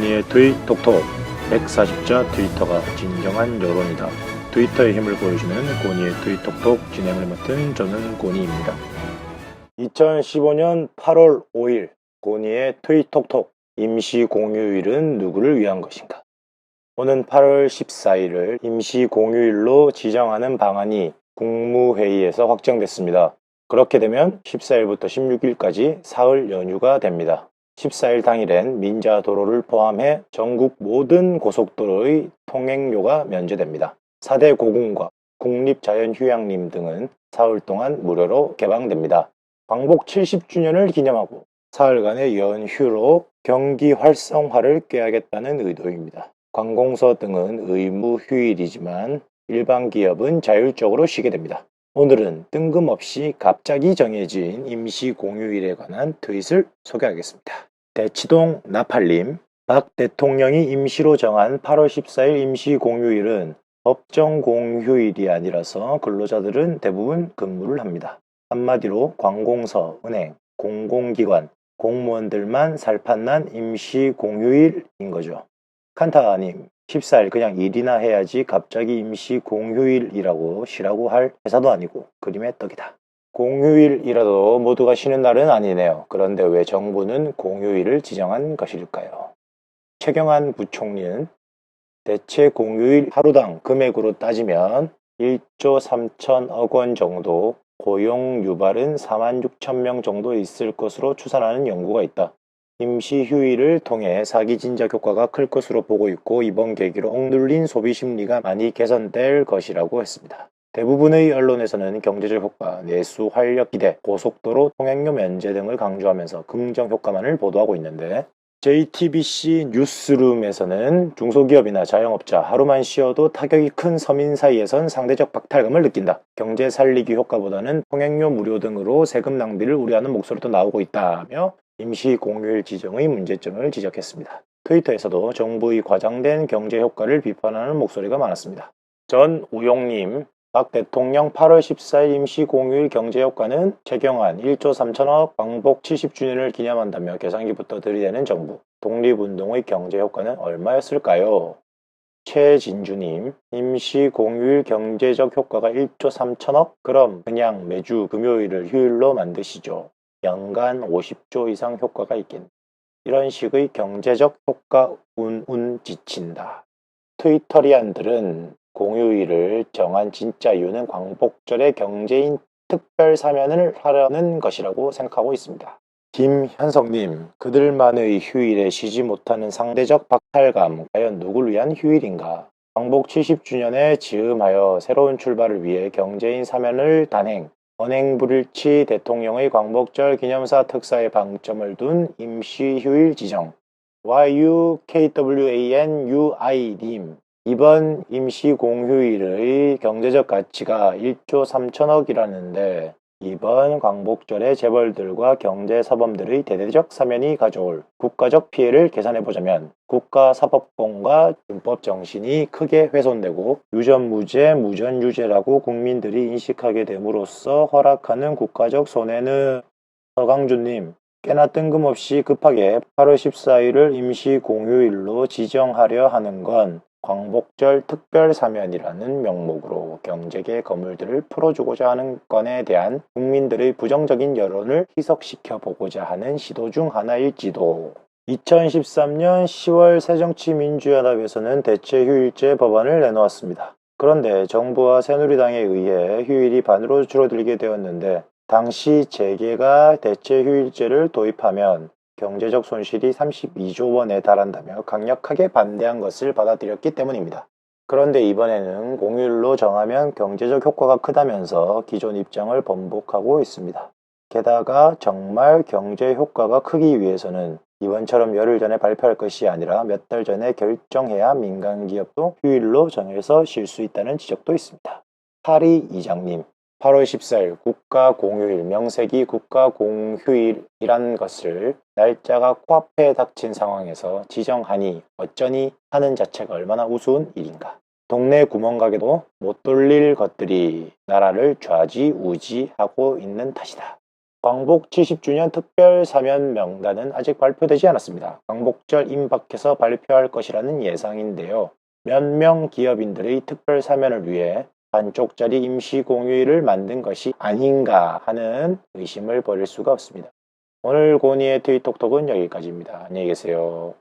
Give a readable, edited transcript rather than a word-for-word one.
고니의 트윗 톡톡 140자 트위터가 진정한 여론이다. 트위터의 힘을 보여주는 고니의 트윗 톡톡 진행을 맡은 저는 고니입니다. 2015년 8월 5일 고니의 트윗 톡톡 임시 공휴일은 누구를 위한 것인가? 오는 8월 14일을 임시 공휴일로 지정하는 방안이 국무회의에서 확정됐습니다. 그렇게 되면 14일부터 16일까지 사흘 연휴가 됩니다. 14일 당일엔 민자도로를 포함해 전국 모든 고속도로의 통행료가 면제됩니다. 4대 고궁과 국립자연휴양림 등은 사흘 동안 무료로 개방됩니다. 광복 70주년을 기념하고 사흘간의 연휴로 경기 활성화를 꾀하겠다는 의도입니다. 관공서 등은 의무 휴일이지만 일반 기업은 자율적으로 쉬게 됩니다. 오늘은 뜬금없이 갑자기 정해진 임시 공휴일에 관한 트윗을 소개하겠습니다. 대치동 나팔님, 박 대통령이 임시로 정한 8월 14일 임시 공휴일은 법정 공휴일이 아니라서 근로자들은 대부분 근무를 합니다. 한마디로 관공서, 은행, 공공기관, 공무원들만 살판난 임시 공휴일인 거죠. 칸타님, 14일 그냥 일이나 해야지 갑자기 임시 공휴일이라고 쉬라고 할 회사도 아니고 그림의 떡이다. 공휴일이라도 모두가 쉬는 날은 아니네요. 그런데 왜 정부는 공휴일을 지정한 것일까요? 최경환 부총리는 대체 공휴일 하루당 금액으로 따지면 1조 3천억 원 정도, 고용 유발은 4만 6천 명 정도 있을 것으로 추산하는 연구가 있다. 임시 휴일을 통해 사기 진작 효과가 클 것으로 보고 있고 이번 계기로 억눌린 소비 심리가 많이 개선될 것이라고 했습니다. 대부분의 언론에서는 경제적 효과, 내수 활력 기대, 고속도로 통행료 면제 등을 강조하면서 긍정 효과만을 보도하고 있는데 JTBC 뉴스룸에서는 중소기업이나 자영업자 하루만 쉬어도 타격이 큰 서민 사이에선 상대적 박탈감을 느낀다. 경제 살리기 효과보다는 통행료 무료 등으로 세금 낭비를 우려하는 목소리도 나오고 있다며 임시 공휴일 지정의 문제점을 지적했습니다. 트위터에서도 정부의 과장된 경제 효과를 비판하는 목소리가 많았습니다. 전우용님, 박 대통령 8월 14일 임시 공휴일 경제 효과는 최경환 1조 3천억 광복 70주년을 기념한다며 계산기부터 들이대는 정부. 독립운동의 경제 효과는 얼마였을까요? 최진주님, 임시 공휴일 경제적 효과가 1조 3천억? 그럼 그냥 매주 금요일을 휴일로 만드시죠. 연간 50조 이상 효과가 있겠네. 이런 식의 경제적 효과 운운 지친다. 트위터리안들은 공휴일을 정한 진짜 이유는 광복절에 경제인 특별 사면을 하려는 것이라고 생각하고 있습니다. 김현석님, 그들만의 휴일에 쉬지 못하는 상대적 박탈감, 과연 누굴 위한 휴일인가? 광복 70주년에 즈음하여 새로운 출발을 위해 경제인 사면을 단행, 언행불일치 대통령의 광복절 기념사 특사에 방점을 둔 임시 휴일 지정. YUKWANUI님, 이번 임시 공휴일의 경제적 가치가 1조 3천억이라는데 이번 광복절에 재벌들과 경제사범들의 대대적 사면이 가져올 국가적 피해를 계산해보자면 국가사법권과 준법 정신이 크게 훼손되고 유전무죄, 무전유죄라고 국민들이 인식하게 됨으로써 허락하는 국가적 손해는 서강준님, 꽤나 뜬금없이 급하게 8월 14일을 임시 공휴일로 지정하려 하는 건 광복절 특별사면이라는 명목으로 경제계 거물들을 풀어주고자 하는 건에 대한 국민들의 부정적인 여론을 희석시켜 보고자 하는 시도 중 하나일지도. 2013년 10월 새정치민주연합에서는 대체휴일제 법안을 내놓았습니다. 그런데 정부와 새누리당에 의해 휴일이 반으로 줄어들게 되었는데 당시 재계가 대체휴일제를 도입하면 경제적 손실이 32조 원에 달한다며 강력하게 반대한 것을 받아들였기 때문입니다. 그런데 이번에는 공휴일로 정하면 경제적 효과가 크다면서 기존 입장을 번복하고 있습니다. 게다가 정말 경제 효과가 크기 위해서는 이번처럼 열흘 전에 발표할 것이 아니라 몇 달 전에 결정해야 민간 기업도 휴일로 정해서 쉴 수 있다는 지적도 있습니다. 파리 이장님, 8월 14일 국가공휴일, 명색이 국가공휴일이란 것을 날짜가 코앞에 닥친 상황에서 지정하니 어쩌니 하는 자체가 얼마나 우스운 일인가. 동네 구멍가게도 못 돌릴 것들이 나라를 좌지우지하고 있는 탓이다. 광복 70주년 특별 사면 명단은 아직 발표되지 않았습니다. 광복절 임박해서 발표할 것이라는 예상인데요. 몇 명 기업인들의 특별 사면을 위해 반쪽짜리 임시공휴일을 만든 것이 아닌가 하는 의심을 버릴 수가 없습니다. 오늘 고니의 트윗톡톡은 여기까지입니다. 안녕히 계세요.